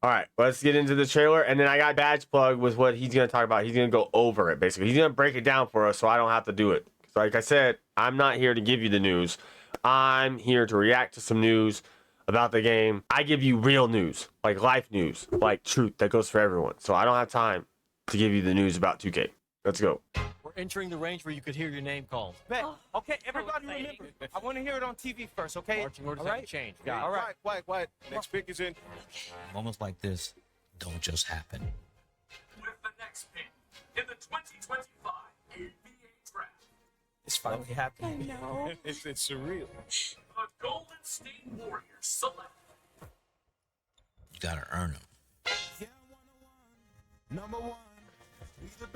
All right, let's get into the trailer, and then I got Badgeplug with what he's gonna talk about. He's gonna go over it basically. He's gonna break it down for us, so I don't have to do it. Like I said, I'm not here to give you the news. I'm here to react to some news about the game. I give you real news, like life news, like truth that goes for everyone. So I don't have time to give you the news about 2K. Let's go. We're entering the range where you could hear your name called. Bet. Okay, everybody remember. I want to hear it on TV first, okay? Marching orders All right? haven't changed. Yeah, all right. Quiet. Next pick is in. Moments like this don't just happen. With the next pick in the 2025 NBA Draft, It's finally happening. I know. It's surreal. the Golden State Warriors select You gotta earn them. Number one. He's the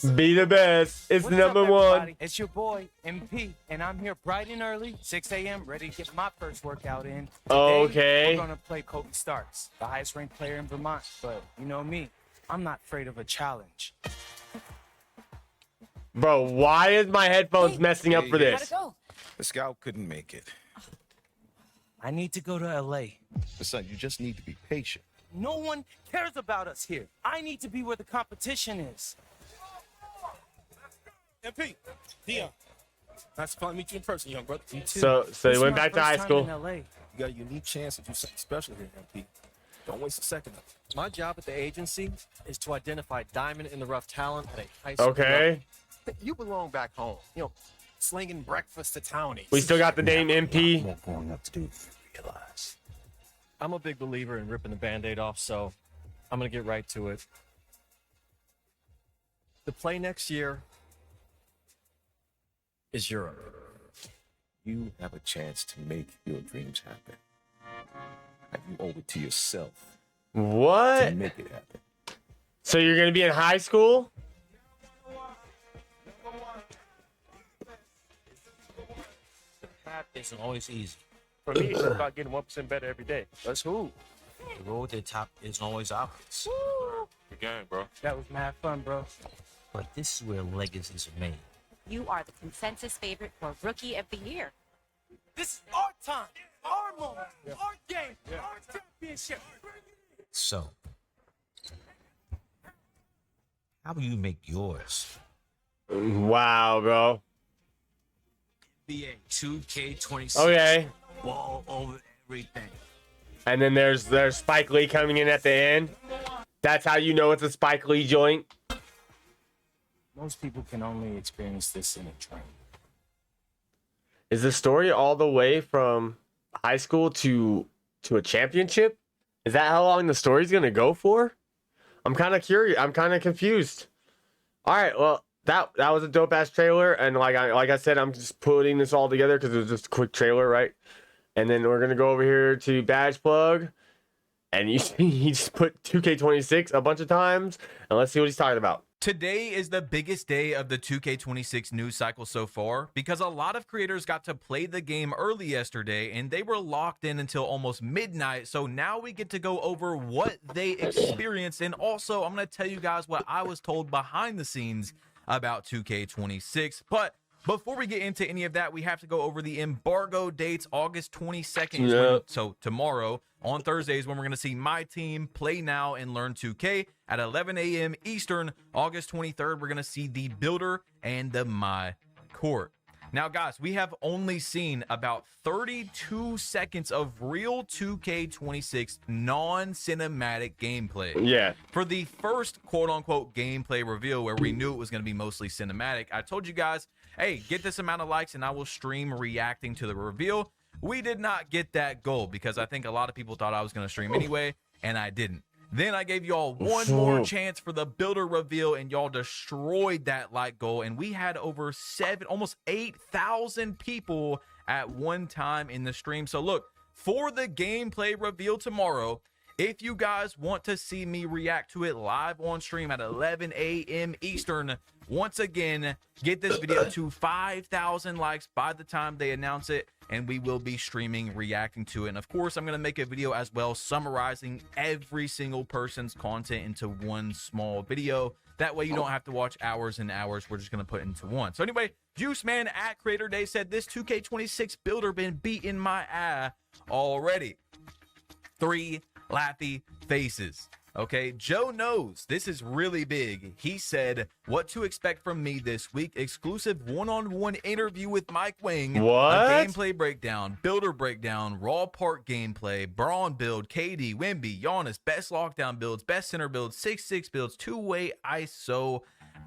best. Be the best. It's What's number up, one. everybody? It's your boy, MP, and I'm here bright and early, 6 a.m., ready to get my first workout in. Today, Okay. We're going to play Kobe Starks, the highest ranked player in Vermont. But you know me, I'm not afraid of a challenge. Bro, why is my headphones messing up for Gotta this? go. The scout couldn't make it. I need to go to LA. But son, you just need to be patient. No one cares about us here. I need to be where the competition is. MP, Dion. Nice to finally meet you in person, young brother. You too. So This he is went my back to first high time school. in LA. You got a unique chance to do something special here, MP. Don't waste a second of it. My job at the agency is to identify diamond in the rough talent at a high school Okay. level. You belong back home. You know, slinging breakfast to townies. We still got the name MP. More growing up to do than you realize. I'm a big believer in ripping the Band-Aid off, so I'm going to get right to it. The play next year is Europe. You have a chance to make your dreams happen. And you owe it to yourself to What? make it happen. So you're gonna be in high school? Path isn't always easy. For me, it's about getting 1% better every day. That's who? The road to the top isn't always obvious. Good game, bro. That was mad fun, bro. But this is where legacies are made. You are the consensus favorite for Rookie of the Year. This is our time, our moment, our game, our championship. So, how will you make yours? Wow, bro. NBA 2K26. Okay. Ball over everything. And then there's Spike Lee coming in at the end. That's how you know it's a Spike Lee joint. Most people can only experience this in a dream. Is the story all the way from high school to a championship? Is that how long the story's gonna go for? I'm kind of curious. I'm kind of confused. All right, well that was a dope ass trailer, and like I said, I'm just putting this all together because it was just a quick trailer, right? And then we're gonna go over here to Badgeplug, and you see he just put 2K26 a bunch of times, and let's see what he's talking about. Today is the biggest day of the 2K26 news cycle so far because a lot of creators got to play the game early yesterday and they were locked in until almost midnight. So now we get to go over what they experienced, and also I'm going to tell you guys what I was told behind the scenes about 2K26. But before we get into any of that, we have to go over the embargo dates. August 22nd, Yeah. so tomorrow on Thursdays, when we're going to see my team play now and learn 2K at 11 a.m. Eastern. August 23rd, we're going to see the builder and the my court. Now, guys, we have only seen about 32 seconds of real 2K26 non-cinematic gameplay. Yeah. For the first quote-unquote gameplay reveal where we knew it was going to be mostly cinematic, I told you guys, hey, get this amount of likes and I will stream reacting to the reveal. We did not get that goal because I think a lot of people thought I was going to stream anyway, and I didn't. Then I gave y'all one more chance for the builder reveal, and y'all destroyed that like goal, and we had over almost 8,000 people at one time in the stream. So look, for the gameplay reveal tomorrow, if you guys want to see me react to it live on stream at 11 a.m. Eastern, once again, get this video to 5,000 likes by the time they announce it, and we will be streaming, reacting to it. And of course, I'm going to make a video as well summarizing every single person's content into one small video. That way you don't have to watch hours and hours. We're just going to put it into one. So anyway, Juice Man at Creator Day said, this 2K26 builder been beating my ass already. 3 Laffy faces. Okay, Joe knows this is really big. He said what to expect from me this week. Exclusive one-on-one interview with Mike Wing. What? A gameplay breakdown, builder breakdown, raw part gameplay, Braun build, KD, Wemby, Giannis, best lockdown builds, best center builds, 6-6 builds, two-way ISO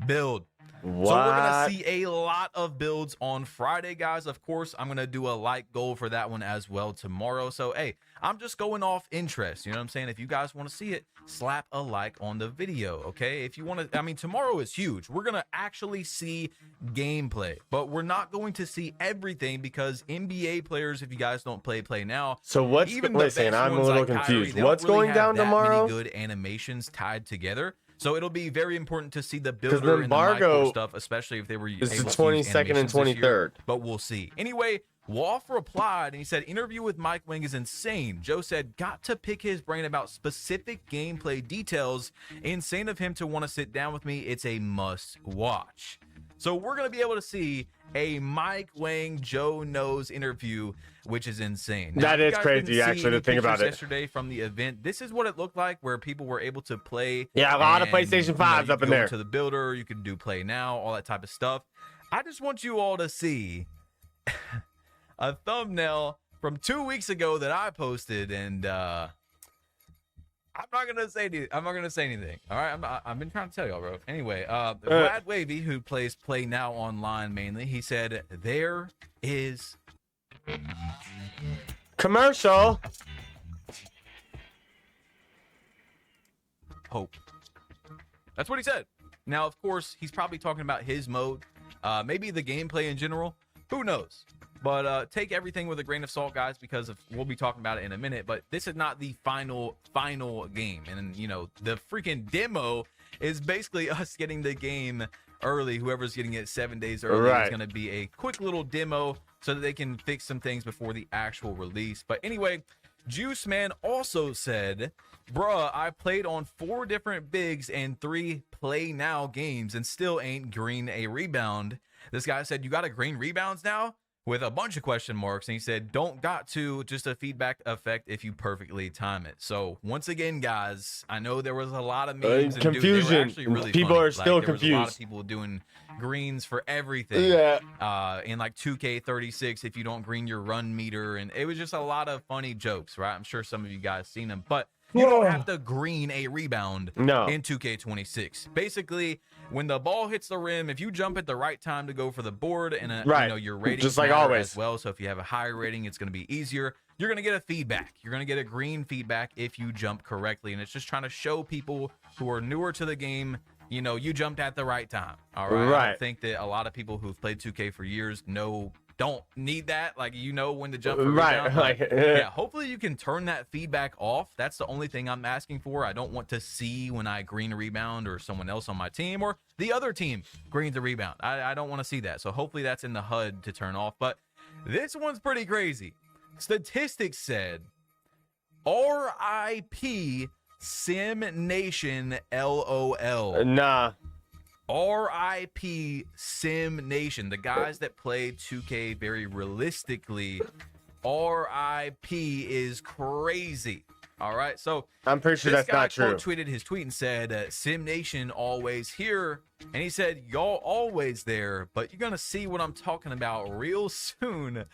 build. What? So we're going to see a lot of builds on Friday, guys. Of course, I'm going to do a like goal for that one as well tomorrow. So, hey, I'm just going off interest. You know what I'm saying? If you guys want to see it, slap a like on the video, okay? If you want to, I mean, tomorrow is huge. We're going to actually see gameplay, but we're not going to see everything because NBA players, if you guys don't play now. So what's even wait a second, I'm a little confused. What's going down tomorrow? Good animations tied together. So it'll be very important to see the builder the and the embargo Micro stuff, especially if they were is able the to use 22nd and animations this year, 23rd. but we'll see. Anyway, Woff replied and he said, interview with Mike Wing is insane. Joe said, got to pick his brain about specific gameplay details. Insane of him to want to sit down with me. It's a must watch. So we're going to be able to see a Mike Wang Joe Knows interview, which is insane. Now, that is crazy, actually, to think about it. Yesterday from the event, this is what it looked like, where people were able to play. Yeah, a lot of PlayStation 5s up in there. To the builder, you could do play now, all that type of stuff. I just want you all to see a thumbnail from 2 weeks ago that I posted, and I'm not gonna say anything. All right, I've been trying to tell y'all, bro. Anyway, Brad Wavy, who plays Play Now online mainly, he said there is commercial hope. That's what he said. Now, of course, he's probably talking about his mode, maybe the gameplay in general. Who knows? But take everything with a grain of salt, guys, because we'll be talking about it in a minute. But this is not the final game. And, you know, the freaking demo is basically us getting the game early. Whoever's getting it 7 days early is going to be a quick little demo so that they can fix some things before the actual release. But anyway, Juice Man also said, bruh, I played on 4 different bigs and 3 Play Now games and still ain't green a rebound. This guy said, you got to green rebounds now? With a bunch of question marks, and he said, don't got to, just a feedback effect if you perfectly time it. So once again, guys, I know there was a lot of memes and confusion. They were actually really People funny. are still there was a lot of confused. people doing greens for everything. Yeah. In like 2K36, if you don't green your run meter, and it was just a lot of funny jokes, right? I'm sure some of you guys seen them, but you don't have to green a rebound in 2K26. Basically, when the ball hits the rim, if you jump at the right time to go for the board, and you know your rating just like always as well. So if you have a higher rating, it's going to be easier. You're going to get a feedback. You're going to get a green feedback if you jump correctly, and it's just trying to show people who are newer to the game, you know, you jumped at the right time. All right. I think that a lot of people who've played 2K for years don't need that. Like, you know when to jump for rebound. Yeah, hopefully you can turn that feedback off. That's the only thing I'm asking for. I don't want to see when I green a rebound or someone else on my team or the other team greens a rebound. I don't want to see that. So hopefully that's in the HUD to turn off. But this one's pretty crazy. Statistics said RIP Sim Nation LOL. Nah. RIP Sim Nation, the guys that play 2K very realistically. RIP is crazy. All right, so I'm pretty sure that's not true. This guy tweeted his tweet and said, Sim Nation always here. And he said, y'all always there, but you're going to see what I'm talking about real soon,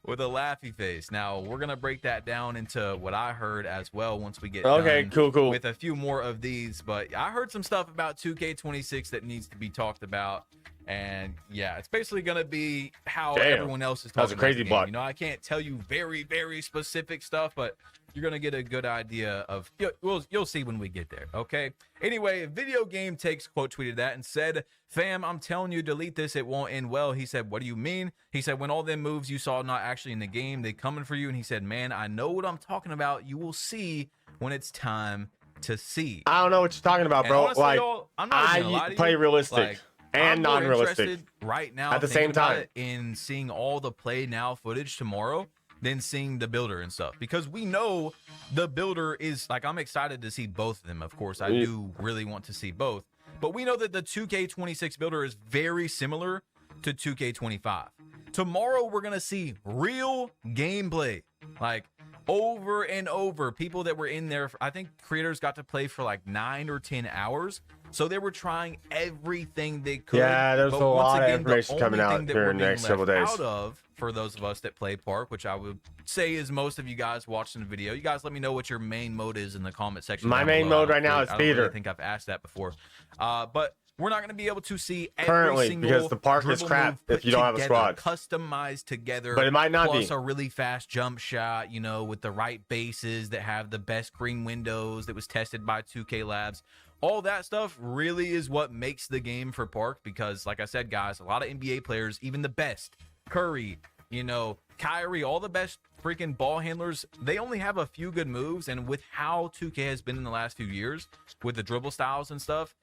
with a laughy face. Now, we're going to break that down into what I heard as well once we get done cool. with a few more of these. But I heard some stuff about 2K26 that needs to be talked about. And yeah, it's basically going to be how everyone else is talking That's a crazy about the game. You know, I can't tell you very, very specific stuff, but you're going to get a good idea of, you'll see when we get there, okay? Anyway, Video Game Takes quote tweeted that and said, fam, I'm telling you, delete this, it won't end well. He said, what do you mean? He said, when all them moves you saw not actually in the game, they coming for you. And he said, man, I know what I'm talking about. You will see when it's time to see. I don't know what you're talking about, bro. Honestly, like, I'm not gonna lie to play you. realistic. Like, and I'm more non-realistic interested right now at the same time in seeing all the Play Now footage tomorrow than seeing the builder and stuff, because we know the builder is like, I'm excited to see both of them. Of course, I do really want to see both, but we know that the 2K26 builder is very similar to 2K25. Tomorrow we're gonna see real gameplay. Like, over and over. People that were in there, I think creators got to play for like 9 or 10 hours. So they were trying everything they could. Yeah, there's But a once lot of again, information the coming only out thing that here we're in the being next couple left days. out of, for those of us that play Park, which I would say is most of you guys watching the video, you guys let me know what your main mode is in the comment section. My down main below. mode right now is I don't really theater. think I've asked that before. But we're not going to be able to see every Currently, single because the park is dribble crap move if put you don't have a together, squad. customized together, But it might not plus be. a really fast jump shot, you know, with the right bases that have the best green windows that was tested by 2K Labs. All that stuff really is what makes the game for Park, because like I said, guys, a lot of NBA players, even the best, Curry, you know, Kyrie, all the best freaking ball handlers, they only have a few good moves. And with how 2K has been in the last few years with the dribble styles and stuff,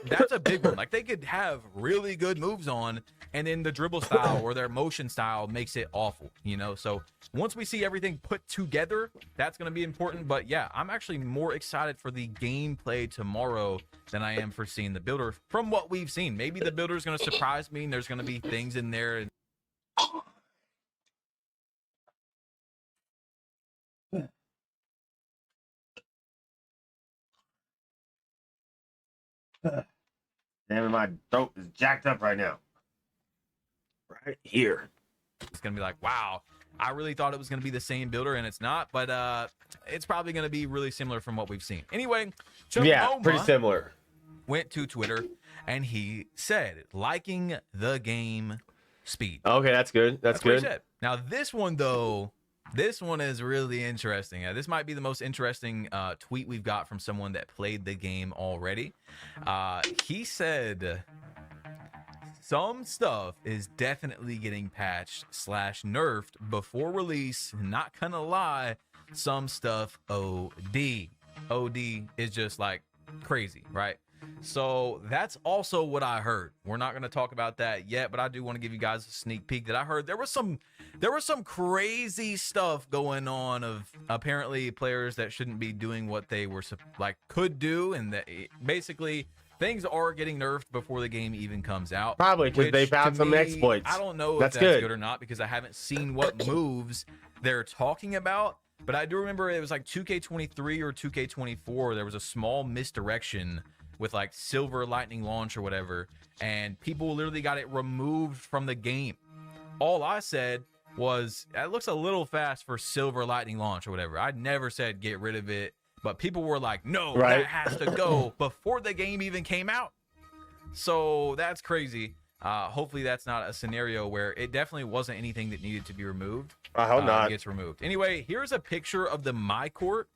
that's a big one. Like, they could have really good moves on, and then the dribble style or their motion style makes it awful, you know? So once we see everything put together, that's going to be important. But yeah, I'm actually more excited for the gameplay tomorrow than I am for seeing the builder from what we've seen. Maybe the builder is going to surprise me and there's going to be things in there. Damn it, my throat is jacked up right now. Right here. It's gonna be like, wow, I really thought it was gonna be the same builder, and it's not. But it's probably gonna be really similar from what we've seen. Anyway, Yeah, Chomoma pretty similar. went to Twitter and he said, liking the game speed. Okay, that's good. That's what he good. said. Now this one though, this one is really interesting. This might be the most interesting tweet we've got from someone that played the game already. He said, some stuff is definitely getting patched / nerfed before release. Not gonna lie, some stuff OD. OD is just like crazy, right? So that's also what I heard. We're not going to talk about that yet, but I do want to give you guys a sneak peek that I heard there was some crazy stuff going on of apparently players that shouldn't be doing what they were could do, and that basically things are getting nerfed before the game even comes out. Probably because they found some exploits. I don't know if that's good or not, because I haven't seen what moves they're talking about. But I do remember it was like 2K23 or 2K24. There was a small misdirection with like Silver Lightning Launch or whatever, and people literally got it removed from the game. All I said was, it looks a little fast for Silver Lightning Launch or whatever. I never said get rid of it, but people were like, no, that has to go before the game even came out. So that's crazy. Hopefully that's not a scenario where it definitely wasn't anything that needed to be removed. I hope not. Gets removed. Anyway, here's a picture of the My Court.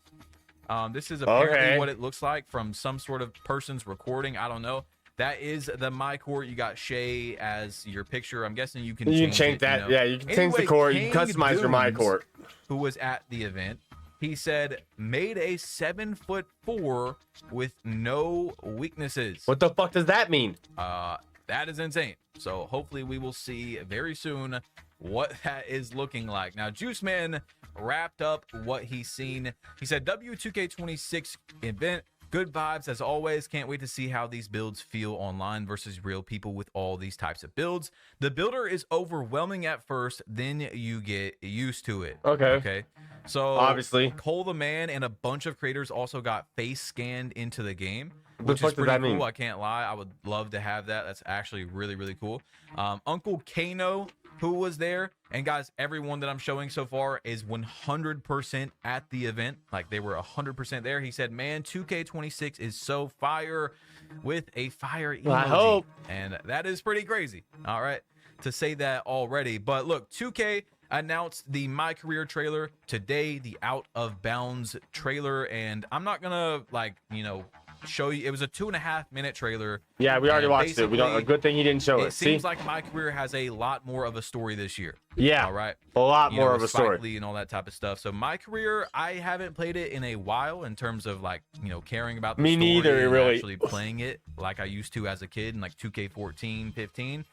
This is apparently what it looks like from some sort of person's recording. I don't know. That is the My Court. You got Shay as your picture. I'm guessing you can change it, that. You know? Yeah, you can change the court. You can customize your My Court. Who was at the event? He said, made a 7'4" with no weaknesses. What the fuck does that mean? That is insane. So hopefully we will see very soon what that is looking like. Now, Juice Man wrapped up what he's seen. He said, W2K26 event, good vibes as always. Can't wait to see how these builds feel online versus real people with all these types of builds. The builder is overwhelming at first, then you get used to it. Okay. So obviously, Cole the Man and a bunch of creators also got face scanned into the game, which what is the fuck pretty does that cool. mean? I can't lie. I would love to have that. That's actually really, really cool. Uncle Kano, who was there, and guys, everyone that I'm showing so far is 100% at the event. Like, they were 100% there. He said, man, 2K26 is so fire, with a fire emoji. Well, I hope. And that is pretty crazy. All right, to say that already. But look, 2K announced the My Career trailer today, the Out of Bounds trailer, and I'm not gonna show you. It was a 2.5-minute trailer. Yeah, we already watched it. We don't. A good thing he didn't show it. It seems like My Career has a lot more of a story this year. Yeah. All right. A lot You more know, of a Spike story. Lee and all that type of stuff. So My Career, I haven't played it in a while in terms of caring about the Me story neither, and really. actually playing it like I used to as a kid in like 2K14, 15.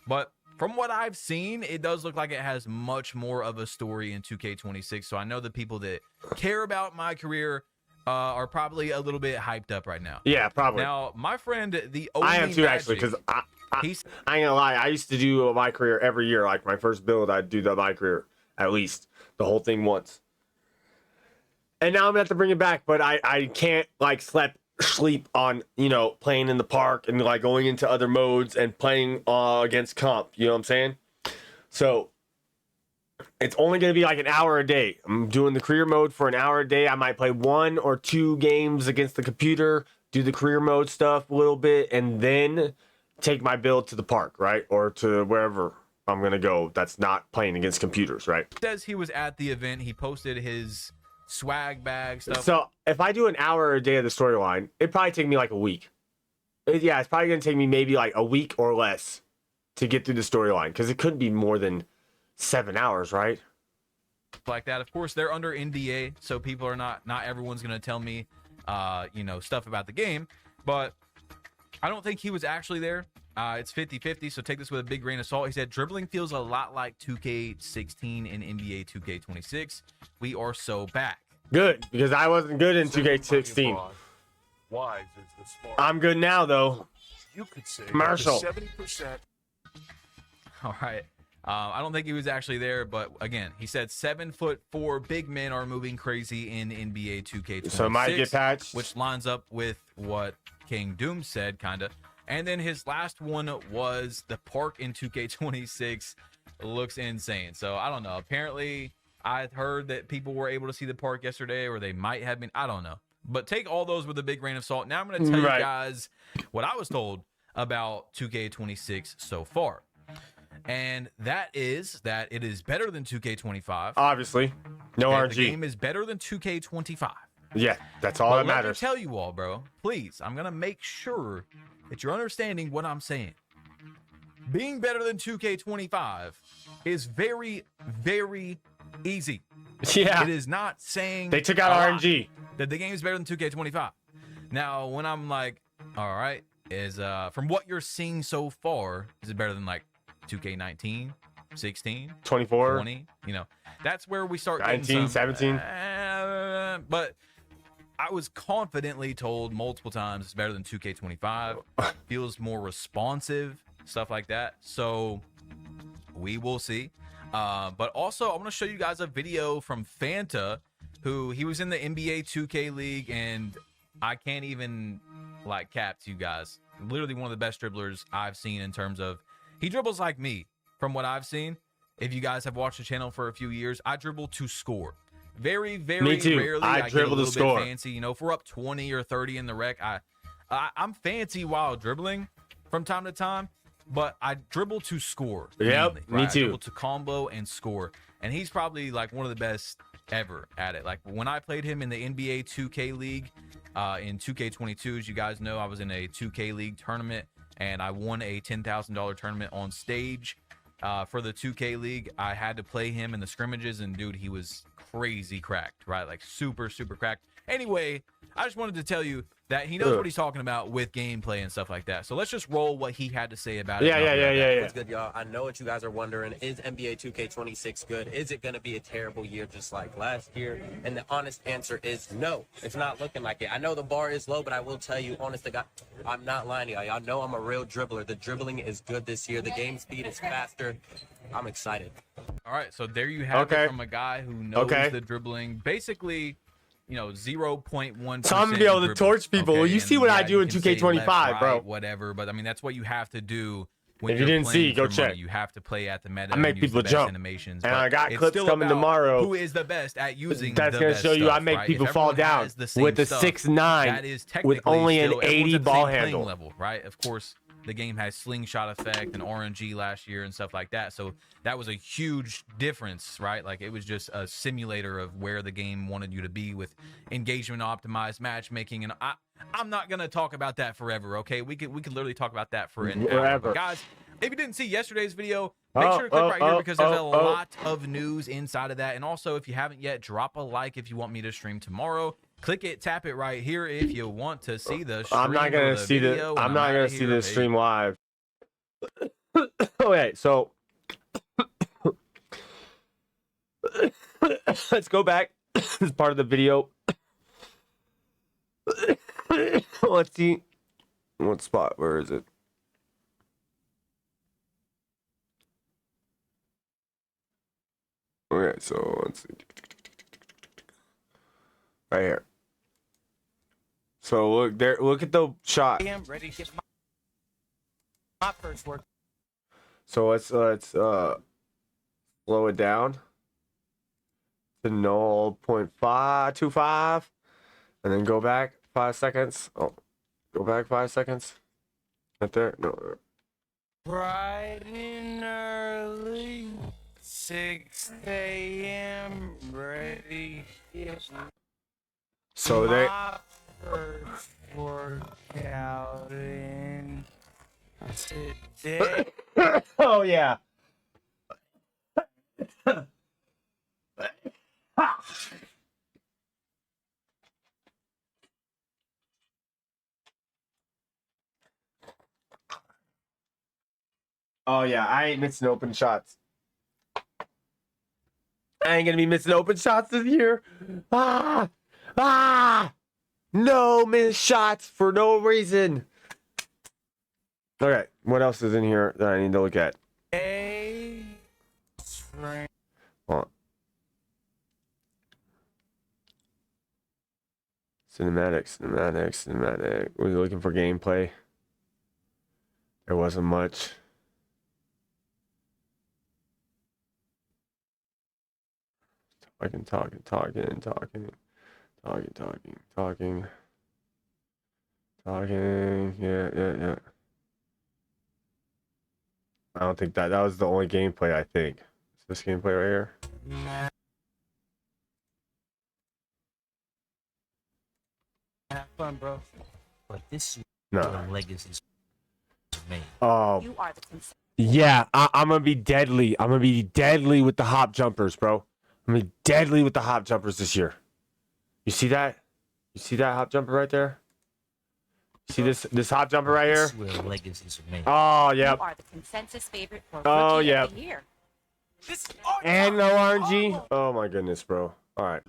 But from what I've seen, it does look like it has much more of a story in 2K26. So I know the people that care about My Career are probably a little bit hyped up right now. Yeah, probably. Now, my friend, the only I am too, actually, because I ain't gonna lie. I used to do My Career every year. Like my first build, I'd do the My Career at least the whole thing once. And now I'm gonna have to bring it back, but I can't like sleep on, you know, playing in the park and like going into other modes and playing against comp. You know what I'm saying? So it's only gonna be like an hour a day. I'm doing the career mode for an hour a day. I might play 1 or 2 games against the computer, do the career mode stuff a little bit, and then take my build to the park, right? Or to wherever I'm gonna go that's not playing against computers, right? Says he was at the event. He posted his swag bag stuff. So if I do an hour a day of the storyline, it'd probably take me like a week. Yeah, it's probably gonna take me maybe like a week or less to get through the storyline because it couldn't be more than 7 hours, right? Like that. Of course, they're under NDA, so people are not everyone's gonna tell me, you know, stuff about the game. But I don't think he was actually there. It's 50-50, so take this with a big grain of salt. He said dribbling feels a lot like 2K16 and NBA 2K26. We are so back. Good, because I wasn't good in 2K16. Wise is the smart. I'm good now though. You could say Commercial. 70%. All right. I don't think he was actually there, but again, he said 7'4" big men are moving crazy in NBA 2K26. So it might get patched. Which lines up with what King Doom said, kind of. And then his last one was the park in 2K26 looks insane. So I don't know. Apparently, I heard that people were able to see the park yesterday, or they might have been. I don't know. But take all those with a big grain of salt. Now I'm going to tell you guys what I was told about 2K26 so far. And that is that it is better than 2K25. Obviously. No and RNG. The game is better than 2K25. Yeah, that's all But that let matters. me tell you all, bro, please, I'm going to make sure that you're understanding what I'm saying. Being better than 2K25 is very, very easy. Yeah. It is not saying They took out a lot RNG. that the game is better than 2K25. Now, when I'm like, all right, is from what you're seeing so far, is it better than like 2K19, 16, 24, 20? You know, that's where we start 19, 17. But I was confidently told multiple times it's better than 2K25. Feels more responsive, stuff like that. So we will see. But also, I want to show you guys a video from Fanta, who he was in the NBA 2K League, and I can't even like cap to you guys. Literally one of the best dribblers I've seen in terms of he dribbles like me from what I've seen. If you guys have watched the channel for a few years, I dribble to score. Very, very Me too. rarely I get a dribble to little score. bit fancy. You know, if we're up 20 or 30 in the rec, I'm fancy while dribbling from time to time, but I dribble to score. Yep, mainly, me right? too. I dribble to combo and score. And he's probably like one of the best ever at it. Like when I played him in the NBA 2K League in 2K22, as you guys know, I was in a 2K League tournament and I won a $10,000 tournament on stage for the 2K League. I had to play him in the scrimmages, and dude, he was crazy cracked, right? Like super, super cracked. Anyway, I just wanted to tell you that he knows what he's talking about with gameplay and stuff like that. So let's just roll what he had to say about it. Yeah. What's good, y'all? I know what you guys are wondering. Is NBA 2K26 good? Is it going to be a terrible year just like last year? And the honest answer is no. It's not looking like it. I know the bar is low, but I will tell you, honest to God, I'm not lying to y'all. Y'all know I'm a real dribbler. The dribbling is good this year. The game speed is faster. I'm excited. All right, so there you have it from a guy who knows the dribbling. Basically, you know, 0.1%. So I'm gonna be able to torch people. You see what I do in 2K25, bro. Whatever, but I mean that's what you have to do. When if you didn't see, go check. Money. You have to play at the meta. I make and use people the best jump. Animations, And but I got it's clips still coming about tomorrow. Who is the best at using? That's the gonna best show you stuff, I make right? people If fall everyone down has the same with the stuff, 6'9" that is with technically only an still- everyone's 80 at the ball same playing handle. level, right? Of course, the game has slingshot effect and RNG last year and stuff like that. So that was a huge difference, right? Like it was just a simulator of where the game wanted you to be with engagement optimized matchmaking. And I'm not gonna talk about that forever, okay? We could literally talk about that for an hour. But guys, if you didn't see yesterday's video, make sure to click right here because there's a lot of news inside of that. And also, if you haven't yet, drop a like if you want me to stream tomorrow. Click it, tap it right here if you want to see the stream. I'm not gonna see the. I'm not gonna see the stream live. Okay, so let's go back. This is part of the video. Let's see. What spot? Where is it? Okay, so let's see. Right here. So look there. Look at the shot. I am ready to get my first work. So let's slow it down to 0.525, and then go back 5 seconds. Oh, go back 5 seconds. Right there. No. Bright and early, 6 a.m. ready to get So they. my first workout in today. Oh yeah. Oh yeah, I ain't missing open shots. I ain't gonna be missing open shots this year. No missed shots for no reason. Okay, what else is in here that I need to look at? Hold on. Cinematic. We're looking for gameplay. There wasn't much. Talking. Yeah. I don't think that was the only gameplay, I think. Is this gameplay right here? Have fun, bro. But this is No. where legacies are made. Oh. You are the consensus. Yeah, I'm gonna be deadly. I'm gonna be deadly with the hop jumpers, bro. I'm gonna be deadly with the hop jumpers this year. You see that? You see that hop jumper right there? See this hop jumper right here? This is where legacies are made. Oh, yep. You are the consensus favorite for Oh, Rookie yep. of the Year. This And no RNG. Oh my goodness, bro. All right.